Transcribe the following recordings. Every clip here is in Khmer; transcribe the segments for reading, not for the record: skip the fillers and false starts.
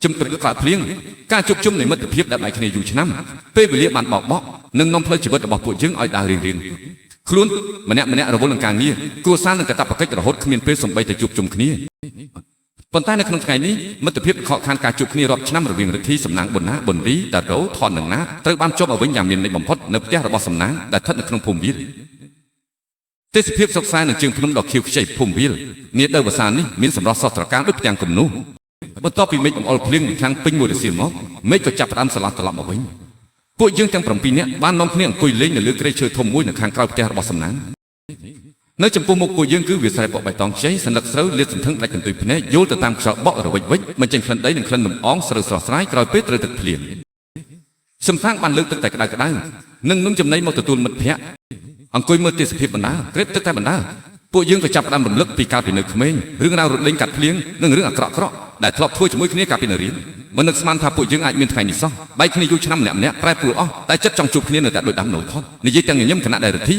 ជំត្រឹកក្រាភ្លៀងការជួបជុំនៃមិត្តភាពដែលបែកគ្នាយូរឆ្នាំពេលវេលាបានបោកបក់និងនាំផ្លូវជីវិតរបស់ពួកយើងឲ្យដើររៀងខ្លួនម្នាក់រវល់នឹងការងារគ្រួសារនិងកាតព្វកិច្ចរហូតគ្មានពេលសំបីតែជួបជុំគ្នាប៉ុន្តែនៅក្នុងថ្ងៃនេះមិត្តភាពខកខានការជួបគ្នារាប់ឆ្នាំរវាងរិទ្ធីសំណាងប៊ុនណាប៊ុនរីតារ៉ូថននិងណាត្រូវបានជាប់ឲ្យវិញយ៉ាងមានន័យបំផុតនៅផ្ទះរបស់សំណាងដែលស្ថិតនៅក្នុងភូមិវាលទេសភាពសុខសាន្តនឹងជើងភ្នំដ៏ខៀវខ្ចីភូមិវាលនាដើមវស្សានេះមានសម្រស់ស្រស់ត្រកាលដូចផ្ទាំងគំនូសបន្ទាប់ពីមេឃបង្អុរភ្លៀងខាងពេញមួយរសៀលមកមេឃក៏ចាប់ផ្ដើមស្រឡះត្រឡប់មកវិញពួកយើងទាំង7នាក់បាននាំគ្នាអង្គុយលេងនៅលើគ្រែឈើធំមួយនៅខាងក្រោយផ្ទះរបស់សំណាងនៅចំពោះមុខពួកយើងគឺវាលស្រែពកបៃតងខ្ចីសន្លឹកស្រូវលាតសន្ធឹងដាច់កន្ទុយភ្នែកយល់ទៅតាមខ្យល់បក់រវិចវិចបញ្ចេញក្លិនដីនិងក្លិនលំអងស្រូវស្រស់ស្រាយក្រោយពេលត្រូវទឹកភ្លៀងសំសាងបានលើកទឹកតែក្តៅនិងនឹងចំណីមកទទួលមិត្តភ័ក្តិអង្គុយមើលទេសភាពបណ្ដាក្រេបទឹកតែបណ្ដាពួកយើងក៏ចាប់ផ្ដើមរំលឹកពីកាលពីនៅក្មេងរឿងរ៉ាវរត់លេងកាត់ភ្លៀងនិងរឿងអាក្រក់ដែលធ្លាប់ធ្វើជាមួយគ្នាកាលពីនៅរៀនមិននឹកស្មានថាពួកយើងអាចមានថ្ងៃនេះសោះបែកគ្នាយូរឆ្នាំម្នាក់ប្រែប្រួលអស់តែចិត្តចង់ជួបគ្នានៅតែដូចដើមនោះថតនិយាយទាំងញញឹមគណៈដែលរិទ្ធី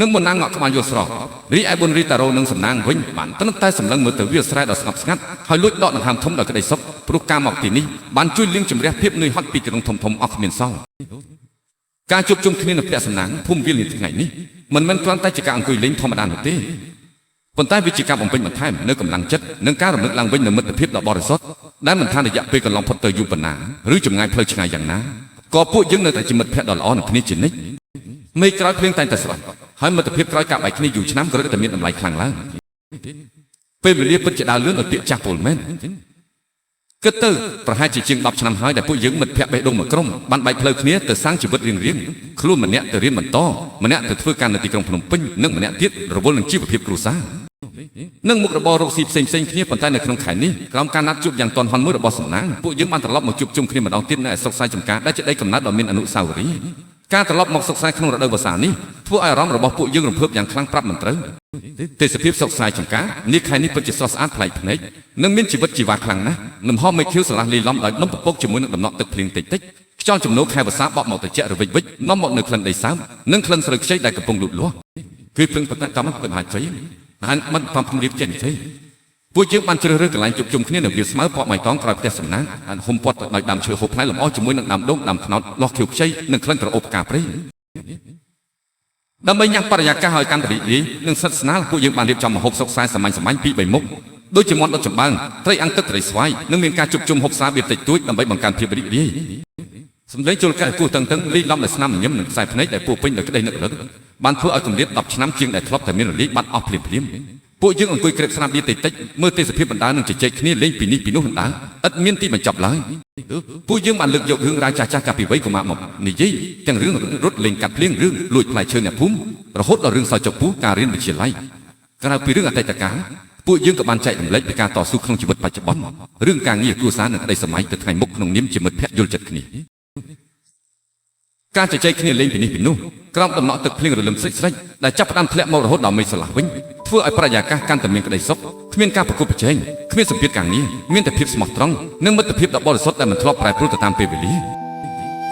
នឹងមុនណាងងក់ក្បាលយល់ស្រស់រីឯប៊ុនរីតារ៉ូនិងសំណាងវិញបានត្រឹមតែសម្លឹងមើលទៅវាលស្រែដ៏ស្ងប់ស្ងាត់ហើយលួចដកដង្ហើមធំដោយក្តីសុខព្រោះការមកទីនេះបានជួយលាងជម្រះភាពនឿយហត់ពីក្រុងធំអស់គ្មានសល់ការជួបជុំគ្នានៅផ្ទះសំណាងភូមិវាលនាថ្ងៃនេះមិនមែនគ្រាន់តែជាការអង្គុយលេងធម្មតានោះទេប៉ុន្តែវាជាការបំពេញបន្ថែមនៅកម្លាំងចិត្តនិងការរំលឹកឡើងវិញនូវមិត្តភាពដ៏បរិសុទ្ធដែលមិនថារយៈពេលកន្លងផុតទៅយូរប៉ុណ្ណាឬចម្ងាយផ្លូវឆ្ងាយយ៉ាងណាក៏ពួកយើងនៅតែជាមិត្តភក្តិដ៏ល្អនឹងគ្នាជានិច្ចមេឃក្រោយភ្លៀងតែងតែស្រស់ហើយមិត្តភាពក្រោយការបែកគ្នាយូរឆ្នាំក៏រឹតតែមានតម្លៃខ្លាំងឡើងពេលវេលាពិតជាដើរលឿនដោយពាក្យចាស់ពលមែនគិតទៅប្រហែលជាជាង10ឆ្នាំហើយដែលពួកយើងមិត្តភក្តិបេះដូងមួយក្រុមបានបែកផ្លូវគ្នាទៅសាងជីវិតរៀងខ្លួនម្នាក់ទៅរៀនបន្តម្នាក់ទៅធ្វើការនៅទីក្រុងភ្នំពេញនិងម្នាក់ទៀតរវល់នឹងជីវភាពគ្រួសារនិងមុខរបររកស៊ីផ្សេងគ្នាប៉ុន្តែនៅក្នុងខែនេះក្រោមការណាត់ជួបយ៉ាងទាន់ហន់មួយរបស់សំណាងពួកយើងបានត្រឡប់មកជួបជុំគ្នាម្ដងទៀតនៅឯស្រុកស្រែចម្ការដែលជាដីកំណើតដ៏មានអនុស្សាវរីយ៍ការត្រឡប់មកសុខសាន្តក្នុងរដូវវស្សានេះធ្វើឲ្យអារម្មណ៍របស់ពួកយើងរំភើបយ៉ាងខ្លាំងប្រាប់មិនត្រូវទេសភាពសុខសាន្តចម្ការនាខែនេះពិតជាស្រស់ស្អាតប្លែកភ្នែកនិងមានជីវិតជីវ៉ាខ្លាំងណាស់លំហមេឃខៀវស្រឡះលាយឡំដោយដុំពពកជាមួយនឹងដំណក់ទឹកភ្លៀងតិចខ្យល់ជំនោរខែវស្សាបក់មកត្រជាក់រវិចវិចនាំមកនៅក្លិនដីសើមនិងក្លិនស្រូវខ្ចីដែលកំពុងលូតលាស់គឺព្រឹងប៉ុន្តែតាមមិនអាចស្អីហើយមិនតាមជំរាបចេញទេពួកយើងបានជ្រើសរើសកន្លែងជួបជុំគ្នានៅវាលស្មៅពកបៃតងក្រោយផ្ទះសំណាងហើយហុំព័ទ្ធដោយដើមឈើហូបផ្លែលម្អជាមួយនឹងដើមដូងដើមត្នោតលាស់ខៀវខ្ចីនិងក្លិនក្រអូបផ្កាព្រៃដើម្បីញ៉ាំបរិយាកាសឲ្យកាន់តែរីករាយនិងស្និទ្ធស្នាលពួកយើងបានរៀបចំម្ហូបសុខសាន្តសាមញ្ញពីរ3មុខដូចជាមាន់ដុតចំបើងត្រីអាំងទឹកត្រីស្វាយនិងមានការជួបជុំហូបសាបៀបតិចតួចដើម្បីបង្កើនភាពរីករាយសម្លេងជលកាគូតឹងលីឡំដោយស្នាមញញឹមនិងខ្សែភ្នែកដែលពោពេញដោយក្តីនឹករលឹកបានធ្វើឲ្យគម្លាត10ឆ្នាំជាងដែលធ្លាប់តែមានរលាយបាត់អស់ភ្លាមពួកយើងអង្គុយក្រេបស្នាមបៀតិចមើលទេសភាពបណ្ដានឹងជជែកគ្នាលេងពីនេះពីនោះបណ្ដាឥតមានទីបញ្ចប់ឡើយពួកយើងបានលើកយករឿងរ៉ាវចាស់កាលពីវ័យកុមារមកនិយាយទាំងរឿងរត់លេងកាត់ភ្លៀងរឿងលួចផ្លែឈើអ្នកភូមិរហូតដល់រឿងសោចចពុះការរៀនវិទ្យាល័យក្រៅពីរឿងអតីតកាលពួកយើងក៏បានចែករំលែកពីការតស៊ូក្នុងជីវិតបច្ចុប្បន្នរឿងការងារគ្រួសារនិងក្តីសម័យទៅថ្ងៃមុខក្នុងនាមជាមិត្តភក្តិយល់ចិត្តគ្នាការជជែកគ្នាលេងពីនេះពីនោះក្រោមដំណក់ទឹកភ្លៀងរលឹមស្រិចដែលចាប់ផ្ដើមធ្លាក់មករហូតដល់មេឃស្រឡះវិញធ្វើឲ្យបរិយាកាសកាន់តែមានក្តីសុខគ្មានការប្រកួតប្រជែងគ្មានសម្ពាធការងារមានតែភាពស្មោះត្រង់និងមិត្តភាពដ៏បរិសុទ្ធដែលមិនធ្លាប់ប្រែប្រួលទៅតាមពេលវេលា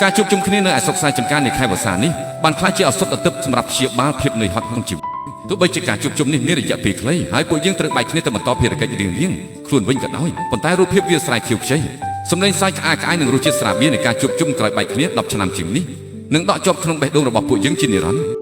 ការជួបជុំគ្នានៅឯស្រុកស្រែចម្ការនៃខែវស្សានេះបានក្លាយជាឱសថទិព្វសម្រាប់ព្យាបាលភាពនឿយហត់ក្នុងជីវិតទោះបីជាការជួបជុំនេះមានរយៈពេលខ្លីហើយពួកយើងត្រូវបែកគ្នាទៅបន្តភារកិច្ចរៀងខ្លួនវិញក៏ដោយប៉ុន្តែរូបភាពវាលស្រែខៀវខ្ចីសម្លេងសើចក្អាកក្អាយនឹងរសជាតិស្រាបៀរនៃការជួបជុំក្រោយបែកគ្នា10ឆ្នាំជាងនេះនឹងដកជាប់ក្នុងបេះដូងរបស់ពួកយើងជានិរន្តរ៍